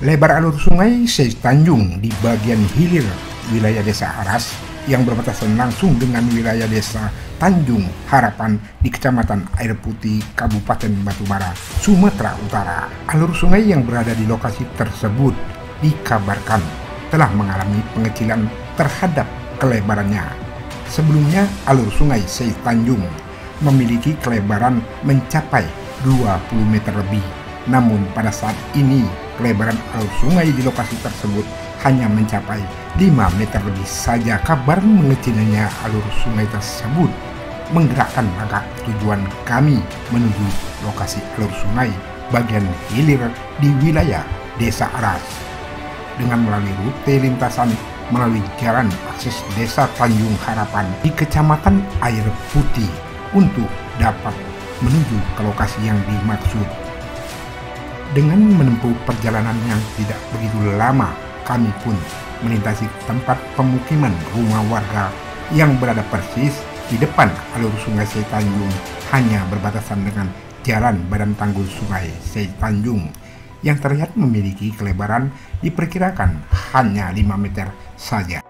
Lebar alur sungai Seitanjung di bagian hilir wilayah Desa Aras yang berbatasan langsung dengan wilayah Desa Tanjung Harapan di Kecamatan Air Putih, Kabupaten Batubara, Sumatera Utara. Alur sungai yang berada di lokasi tersebut dikabarkan telah mengalami pengecilan terhadap kelebarannya. Sebelumnya, alur sungai Seitanjung memiliki kelebaran mencapai 20 meter lebih. Namun pada saat ini, kelebaran alur sungai di lokasi tersebut hanya mencapai 5 meter lebih saja. Kabar mengecilnya alur sungai tersebut menggerakkan langkah tujuan kami menuju lokasi alur sungai bagian hilir di wilayah Desa Aras dengan melalui rute lintasan melalui jalan akses Desa Tanjung Harapan di Kecamatan Air Putih untuk dapat menuju ke lokasi yang dimaksud. Dengan menempuh perjalanan yang tidak begitu lama, kami pun melintasi tempat pemukiman rumah warga yang berada persis di depan alur sungai Seitanjung, hanya berbatasan dengan jalan badan tanggul sungai Seitanjung yang terlihat memiliki kelebaran diperkirakan hanya 5 meter saja.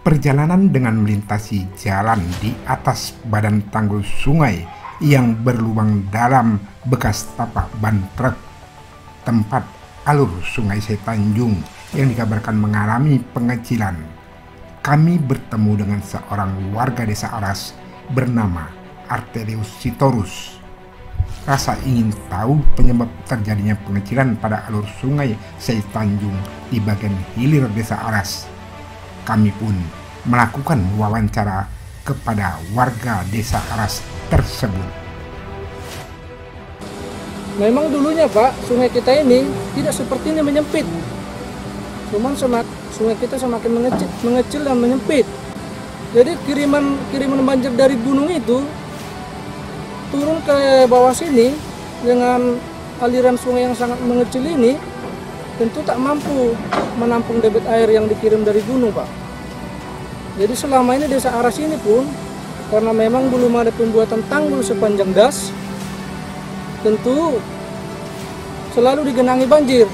Perjalanan dengan melintasi jalan di atas badan tanggul sungai yang berlubang dalam bekas tapak ban truk tempat alur sungai Seitanjung yang dikabarkan mengalami pengecilan. Kami bertemu dengan seorang warga Desa Aras bernama Arterius Sitorus. Rasa ingin tahu penyebab terjadinya pengecilan pada alur sungai Seitanjung di bagian hilir Desa Aras. Kami pun melakukan wawancara kepada warga Desa Aras tersebut. Memang dulunya Pak, sungai kita ini tidak seperti ini menyempit. Cuman sungai kita semakin mengecil dan menyempit. Jadi kiriman banjir dari gunung itu turun ke bawah sini dengan aliran sungai yang sangat mengecil ini tentu tak mampu menampung debit air yang dikirim dari gunung Pak. Jadi selama ini Desa Aras ini pun karena memang belum ada pembuatan tanggul sepanjang das, tentu selalu digenangi banjir.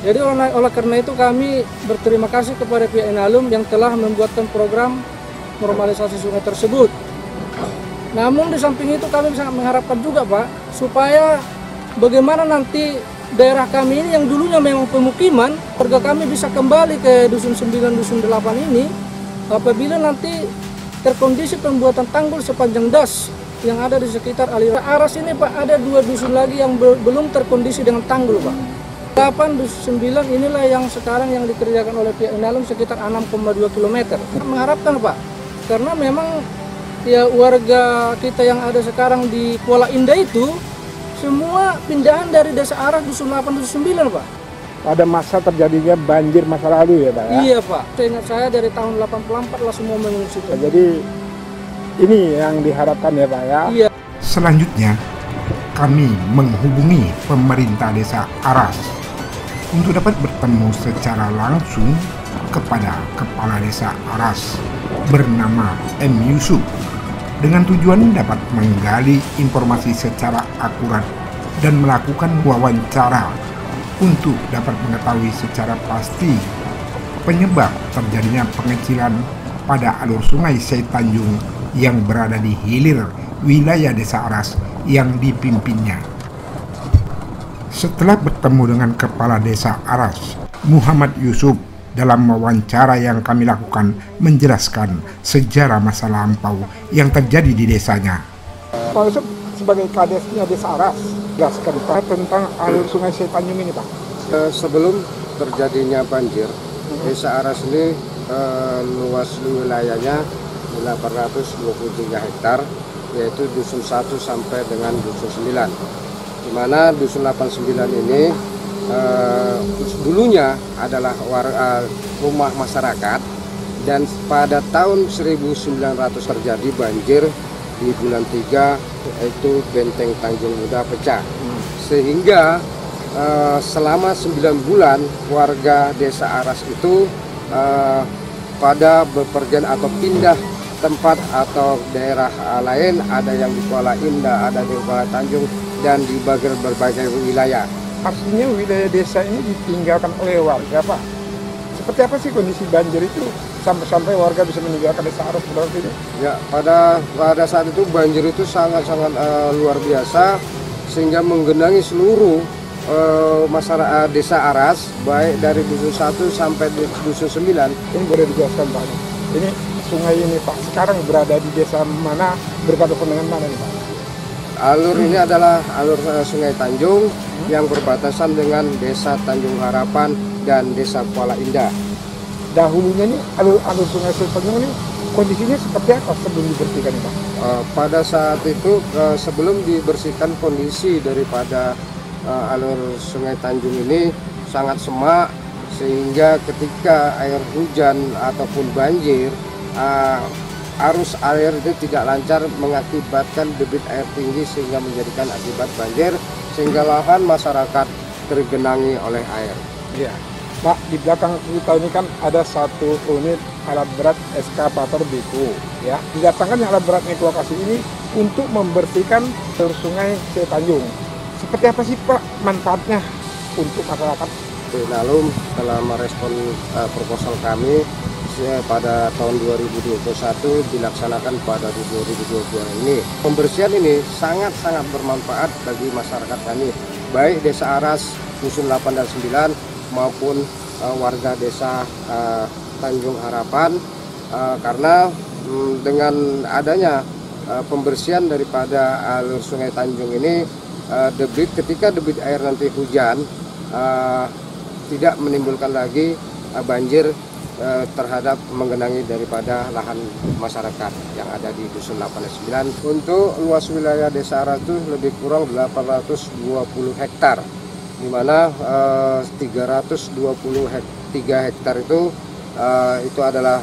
Jadi oleh karena itu kami berterima kasih kepada pihak Inalum yang telah membuatkan program normalisasi sungai tersebut. Namun di samping itu kami sangat mengharapkan juga Pak, supaya bagaimana nanti daerah kami ini yang dulunya memang pemukiman, warga kami bisa kembali ke Dusun 9, Dusun 8 ini apabila nanti terkondisi pembuatan tanggul sepanjang das yang ada di sekitar aliran Aras ini Pak. Ada 2 dusun lagi yang belum terkondisi dengan tanggul Pak. 8 dusun 9 inilah yang sekarang yang dikerjakan oleh pihak Inalum sekitar 6,2 km. Mengharapkan Pak, karena memang ya warga kita yang ada sekarang di Kuala Indah itu semua pindahan dari Desa Aras Dusun 8, Dusun 9 Pak. Ada masa terjadinya banjir masa lalu ya Pak ya? Iya Pak, seingat saya dari tahun 84 lah semua mengungsi. Jadi ini yang diharapkan ya Pak ya? Iya. Selanjutnya, kami menghubungi pemerintah Desa Aras untuk dapat bertemu secara langsung kepada Kepala Desa Aras bernama M. Yusuf dengan tujuan dapat menggali informasi secara akurat dan melakukan wawancara untuk dapat mengetahui secara pasti penyebab terjadinya pengecilan pada alur sungai Seitanjung yang berada di hilir wilayah Desa Aras yang dipimpinnya. Setelah bertemu dengan Kepala Desa Aras, Muhammad Yusuf, dalam wawancara yang kami lakukan menjelaskan sejarah masa lampau yang terjadi di desanya. Pak Yusuf sebagai kadesnya Desa Aras, jelaskan Pak tentang alur sungai Seitanjung ini Pak. Sebelum terjadinya banjir, Desa Aras ini luas wilayahnya 823 hektar, yaitu Dusun 1 sampai dengan Dusun 9. Di mana Dusun 89 ini dulunya adalah rumah masyarakat, dan pada tahun 1900 terjadi banjir di bulan 3, yaitu Benteng Tanjung Muda pecah. Sehingga selama 9 bulan warga Desa Aras itu pada bepergian atau pindah tempat atau daerah lain, ada yang di Kuala Indah, ada di Kuala Tanjung, dan di berbagai wilayah. artinya wilayah desa ini ditinggalkan oleh warga, Pak. Seperti apa sih kondisi banjir itu sampai warga bisa meninggalkan desa Aras berarti ini? Ya, pada saat itu banjir itu sangat-sangat luar biasa sehingga menggenangi seluruh masyarakat desa Aras, baik dari dusun 1 sampai dusun 9. Ini boleh dijelaskan, Pak? Ini sungai ini, Pak, sekarang berada di desa mana, berhadapan dengan mana nih, Pak? Alur ini adalah alur Sungai Tanjung yang berbatasan dengan Desa Tanjung Harapan dan Desa Kuala Indah. Dahulunya nih alur Sungai Tanjung ini kondisinya seperti apa sebelum dibersihkan, Pak? Pada saat itu sebelum dibersihkan, kondisi daripada alur Sungai Tanjung ini sangat semak, sehingga ketika air hujan ataupun banjir, arus air itu tidak lancar, mengakibatkan debit air tinggi sehingga menjadikan akibat banjir, sehingga lahan masyarakat tergenangi oleh air. Iya, Pak, di belakang kita ini kan ada satu unit alat berat eskavator Beko, ya. Didatangkan alat berat ke lokasi ini untuk membersihkan alur Sungai Tanjung. Seperti apa sih, Pak, manfaatnya untuk masyarakat? Lalu telah merespon proposal kami pada tahun 2021 dilaksanakan pada 2022 ini. Pembersihan ini sangat-sangat bermanfaat bagi masyarakat kami, baik Desa Aras, Dusun 8 dan 9 maupun warga Desa Tanjung Harapan, karena dengan adanya pembersihan daripada alur Sungai Tanjung ini, ketika debit air nanti hujan tidak menimbulkan lagi banjir terhadap menggenangi daripada lahan masyarakat yang ada di Dusun 8 dan 9. Untuk luas wilayah Desa Aras itu lebih kurang 820 hektar, di mana 323 hektar itu adalah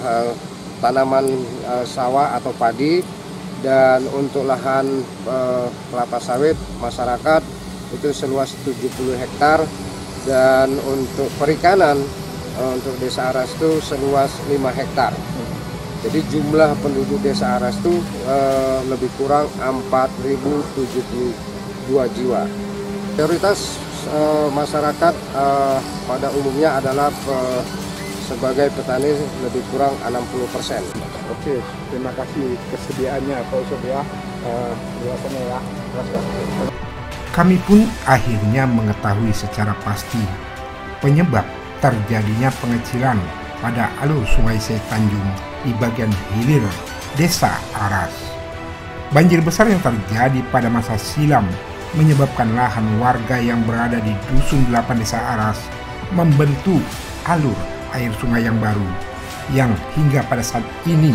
tanaman sawah atau padi, dan untuk lahan kelapa sawit masyarakat itu seluas 70 hektar, dan untuk perikanan untuk Desa Aras itu seluas 5 hektar. Jadi jumlah penduduk Desa Aras itu lebih kurang 4.072 jiwa. Prioritas masyarakat pada umumnya adalah sebagai petani lebih kurang 60%. Oke, terima kasih kesediaannya Pak Usop ya, penjelasannya ya. Kami pun akhirnya mengetahui secara pasti penyebab terjadinya pengecilan pada alur Sungai Tanjung di bagian hilir Desa Aras. Banjir besar yang terjadi pada masa silam menyebabkan lahan warga yang berada di Dusun 8 Desa Aras membentuk alur air sungai yang baru, yang hingga pada saat ini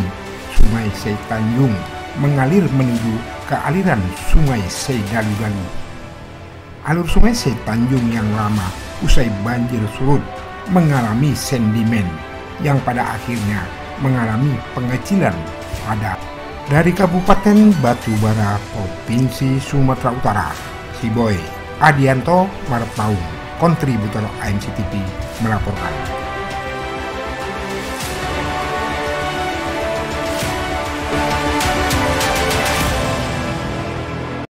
Sungai Tanjung mengalir menuju ke aliran Sungai Dalu-Dalu. Alur Sungai Tanjung yang lama usai banjir surut mengalami sedimen yang pada akhirnya mengalami pengecilan padat. Dari Kabupaten Batubara, Provinsi Sumatera Utara, Siboy Adianto Martaung, kontributor AMC TV melaporkan.